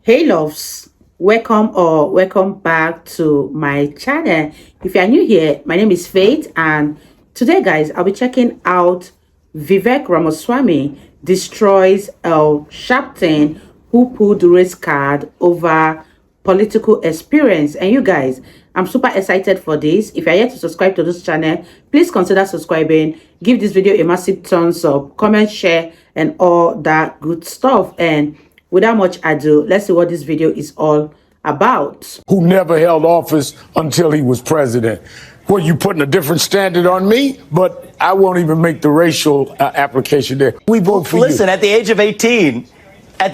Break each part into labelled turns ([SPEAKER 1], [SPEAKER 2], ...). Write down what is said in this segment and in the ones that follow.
[SPEAKER 1] Hey loves, welcome back to my channel. If you are new here, my name is Faith, and today guys I'll be checking out Vivek Ramaswamy destroys Sharpton, who pulled race card over political experience. And you guys, I'm super excited for this. If you're yet to subscribe to this channel, please consider subscribing. Give this video a massive thumbs up, comment, share, and all that good stuff. And without much ado, let's see what this video is all about.
[SPEAKER 2] Who never held office until he was president. Well, you putting a different standard on me, but I won't even make the racial application there. We vote for you.
[SPEAKER 3] Listen, at the age of 18, I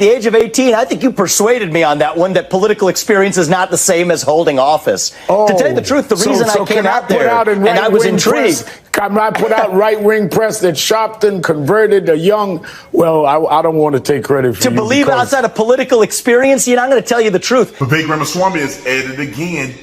[SPEAKER 3] think you persuaded me on that one, that political experience is not the same as holding office. To tell you the truth, the reason I came out there, and I was intrigued.
[SPEAKER 2] Can I put out right-wing press that Sharpton converted a young, well, I don't want to take credit for
[SPEAKER 3] to believe outside of political experience, I'm going to tell you the truth.
[SPEAKER 4] Vivek Ramaswamy is at it again.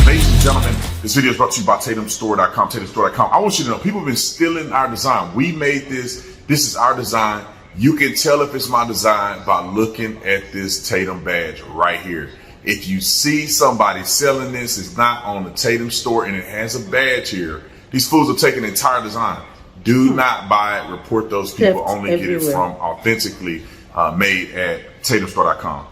[SPEAKER 4] Ladies and gentlemen, this video is brought to you by TatumStore.com, TatumStore.com. I want you to know, people have been stealing our design. We made this. This is our design. You can tell if it's my design by looking at this Tatum badge right here. If you see somebody selling this, it's not on the Tatum store and it has a badge here, these fools are taking the entire design. Do not buy it. Report those people. Only get it from authentically made at TatumStore.com.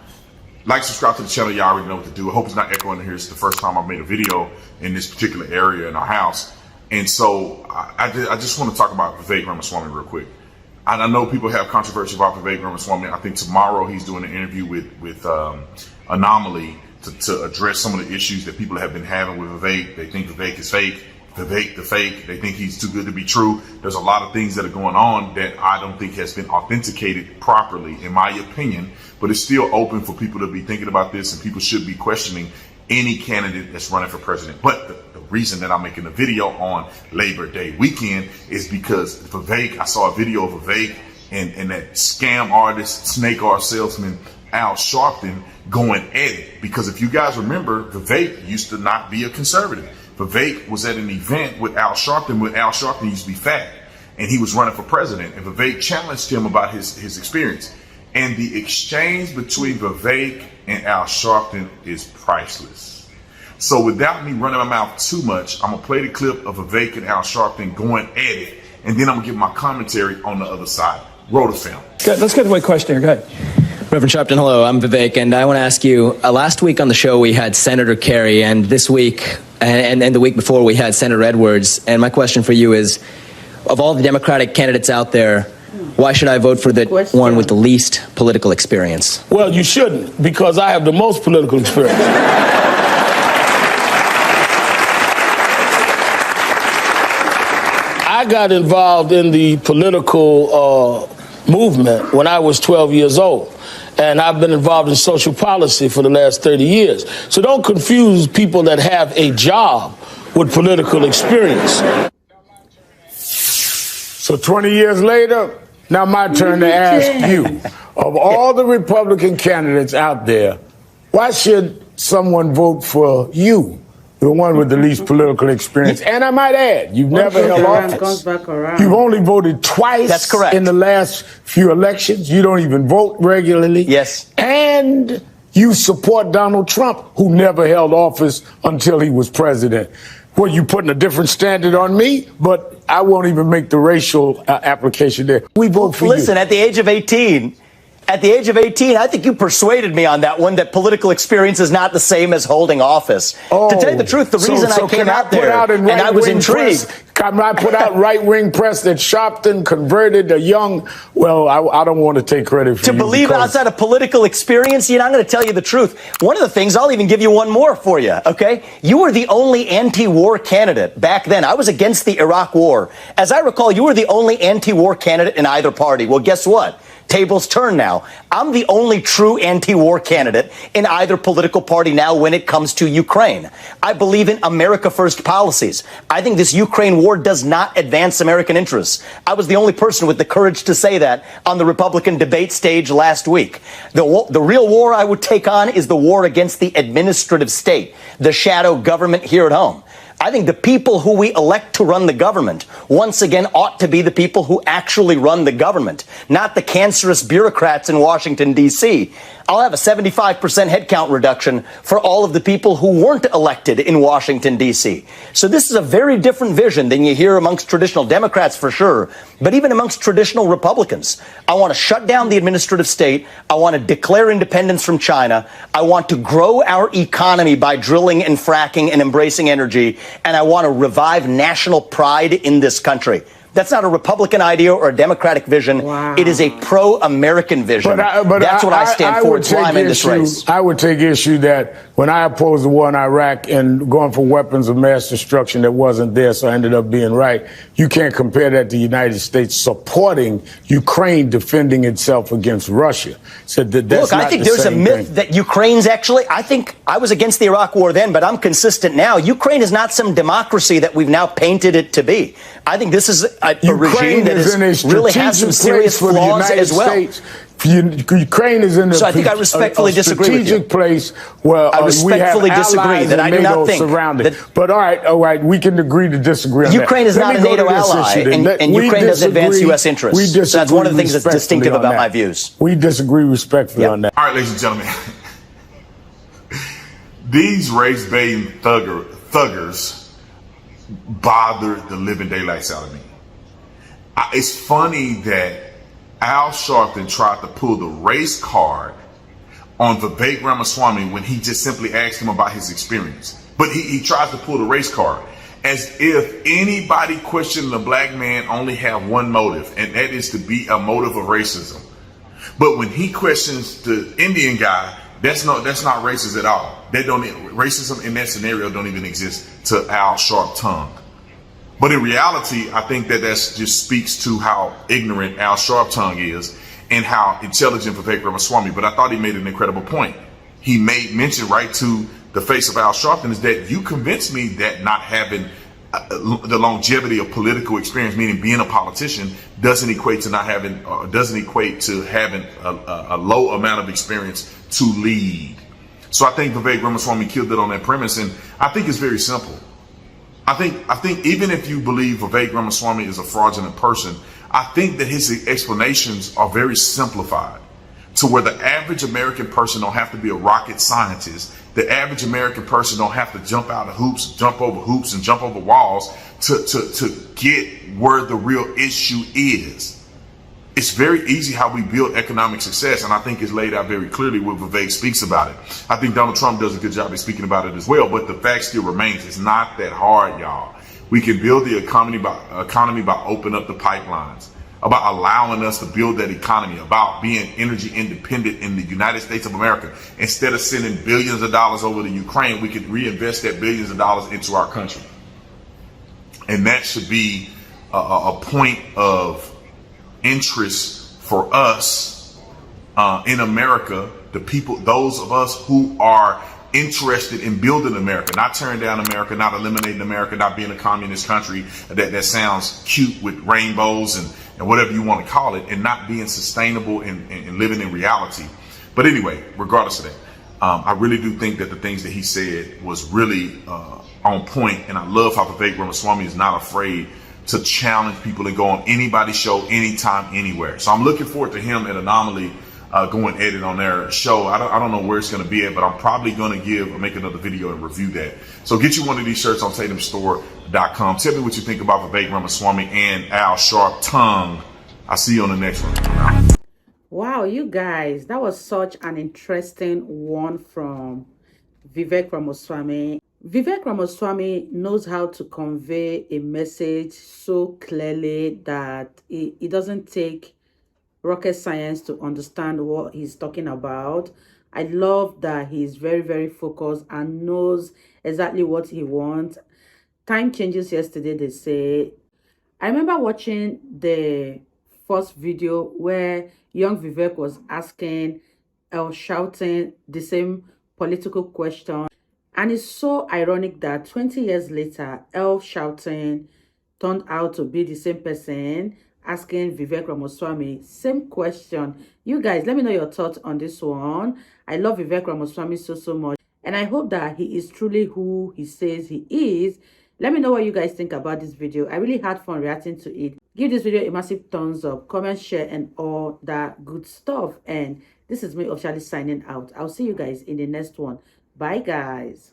[SPEAKER 4] Like, subscribe to the channel. Y'all already know what to do. I hope it's not echoing here. It's the first time I've made a video in this particular area in our house. And so I just want to talk about Vivek Ramaswamy real quick. And I know people have controversy about Vivek Ramaswamy. I think tomorrow he's doing an interview with Anomaly to address some of the issues that people have been having with Vivek. They think Vivek is fake. Vivek the fake. They think he's too good to be true. There's a lot of things that are going on that I don't think has been authenticated properly, in my opinion. But it's still open for people to be thinking about this, and people should be questioning any candidate that's running for president. But the reason that I'm making a video on Labor Day weekend is because Vivek, I saw a video of Vivek and that scam artist, snake oil salesman, Al Sharpton going at it. Because if you guys remember, Vivek used to not be a conservative. Vivek was at an event with Al Sharpton when Al Sharpton used to be fat, and he was running for president. And Vivek challenged him about his experience. And the exchange between Vivek and Al Sharpton is priceless. So without me running my mouth too much, I'm going to play the clip of Vivek and Al Sharpton going at it, and then I'm going to give my commentary on the other side. Roll the film.
[SPEAKER 5] Good. Let's get to my question here. Go ahead.
[SPEAKER 3] Reverend Sharpton, hello. I'm Vivek, and I want to ask you, last week on the show we had Senator Kerry, and this week and the week before we had Senator Edwards. And my question for you is, of all the Democratic candidates out there, why should I vote for the one with the least political experience?
[SPEAKER 2] Well, you shouldn't, because I have the most political experience. I got involved in the political movement when I was 12 years old. And I've been involved in social policy for the last 30 years. So don't confuse people that have a job with political experience. So 20 years later, now my turn to ask you, of all the Republican candidates out there, why should someone vote for you, the one with the least political experience? And I might add, you've never held office. You've only voted twice.
[SPEAKER 3] That's correct.
[SPEAKER 2] In the last few elections. You don't even vote regularly.
[SPEAKER 3] Yes.
[SPEAKER 2] And you support Donald Trump, who never held office until he was president. Well, you putting a different standard on me, but I won't even make the racial application there. We vote for you.
[SPEAKER 3] Listen, at the age of 18, I think you persuaded me on that one, that political experience is not the same as holding office. To tell you the truth, the reason I came out there, and I was intrigued.
[SPEAKER 2] Can I put out right-wing press that Sharpton converted a young, well, I don't want to take credit for
[SPEAKER 3] to believe outside of political experience, I'm going to tell you the truth. One of the things, I'll even give you one more for you, okay? You were the only anti-war candidate back then. I was against the Iraq War. As I recall, you were the only anti-war candidate in either party. Well, guess what? Tables turn now. I'm the only true anti-war candidate in either political party now when it comes to Ukraine. I believe in America First policies. I think this Ukraine war does not advance American interests. I was the only person with the courage to say that on the Republican debate stage last week. The real war I would take on is the war against the administrative state, the shadow government here at home. I think the people who we elect to run the government, once again, ought to be the people who actually run the government, not the cancerous bureaucrats in Washington, D.C. I'll have a 75% headcount reduction for all of the people who weren't elected in Washington, D.C. So this is a very different vision than you hear amongst traditional Democrats, for sure, but even amongst traditional Republicans. I want to shut down the administrative state. I want to declare independence from China. I want to grow our economy by drilling and fracking and embracing energy. And I want to revive national pride in this country. That's not a Republican idea or a Democratic vision.
[SPEAKER 1] Wow.
[SPEAKER 3] It is a pro-American vision. That's what I stand for. It's why I'm in this race.
[SPEAKER 2] I would take issue that when I opposed the war in Iraq and going for weapons of mass destruction that wasn't there, so I ended up being right. You can't compare that to the United States supporting Ukraine defending itself against Russia. So that's
[SPEAKER 3] Look, I think there's a myth that Ukraine's actually, I think I was against the Iraq war then, but I'm consistent now. Ukraine is not some democracy that we've now painted it to be. I think this is a regime that really has some serious flaws as well.
[SPEAKER 2] Ukraine is in a,
[SPEAKER 3] so I think I respectfully disagree with you.
[SPEAKER 2] Strategic place where
[SPEAKER 3] I respectfully
[SPEAKER 2] we have
[SPEAKER 3] disagree that I do not think
[SPEAKER 2] surrounded. But all right, we can agree to disagree on
[SPEAKER 3] Ukraine
[SPEAKER 2] that.
[SPEAKER 3] is not a NATO ally, and Ukraine doesn't advance U.S. interests. So that's one of the things that's distinctive about my views.
[SPEAKER 2] We disagree respectfully on that.
[SPEAKER 4] All right, ladies and gentlemen. These race-baiting thuggers bother the living daylights out of me. It's funny that Al Sharpton tried to pull the race card on Vivek Ramaswamy when he just simply asked him about his experience. But he tries to pull the race card as if anybody questioning a black man only have one motive, and that is to be a motive of racism. But when he questions the Indian guy, that's not racist at all. Racism in that scenario don't even exist to Al Sharpton. But in reality, I think that just speaks to how ignorant Al Sharpton is and how intelligent Vivek Ramaswamy. But I thought he made an incredible point. He made mention right to the face of Al Sharpton is that you convinced me that not having the longevity of political experience, meaning being a politician, doesn't equate to having a low amount of experience to lead. So I think Vivek Ramaswamy killed it on that premise, and I think it's very simple. I think even if you believe Vivek Ramaswamy is a fraudulent person, I think that his explanations are very simplified to where the average American person don't have to be a rocket scientist. The average American person don't have to jump out of hoops, jump over hoops and jump over walls to get where the real issue is. It's very easy how we build economic success, and I think it's laid out very clearly when Vivek speaks about it. I think Donald Trump does a good job of speaking about it as well, but the fact still remains, it's not that hard, y'all. We can build the economy by opening up the pipelines, about allowing us to build that economy, about being energy independent in the United States of America. Instead of sending billions of dollars over to Ukraine, we could reinvest that billions of dollars into our country. And that should be a point of interest for us in America, the people, those of us who are interested in building America, not tearing down America, not eliminating America, not being a communist country that sounds cute with rainbows and whatever you want to call it, and not being sustainable and living in reality. But anyway, regardless of that, I really do think that the things that he said was really on point, and I love how Vivek Ramaswamy is not afraid to challenge people and go on anybody's show, anytime, anywhere. So I'm looking forward to him and Anomaly going edit on their show. I don't know where it's going to be at, but I'm probably going to make another video and review that. So get you one of these shirts on TatumStore.com. Tell me what you think about Vivek Ramaswamy and Al Sharpton. I'll see you on the next one.
[SPEAKER 1] Wow, you guys, that was such an interesting one from Vivek Ramaswamy. Vivek Ramaswamy knows how to convey a message so clearly that it doesn't take rocket science to understand what he's talking about. I love that he's very, very focused and knows exactly what he wants. Time changes yesterday, they say. I remember watching the first video where young Vivek was asking Al Sharpton the same political question. And it's so ironic that 20 years later, Al Sharpton turned out to be the same person asking Vivek Ramaswamy same question. You guys, let me know your thoughts on this one. I love Vivek Ramaswamy so much, and I hope that he is truly who he says he is. Let me know what you guys think about this video. I really had fun reacting to it. Give this video a massive thumbs up, comment, share, and all that good stuff. And this is me officially signing out. I'll see you guys in the next one. Bye, guys.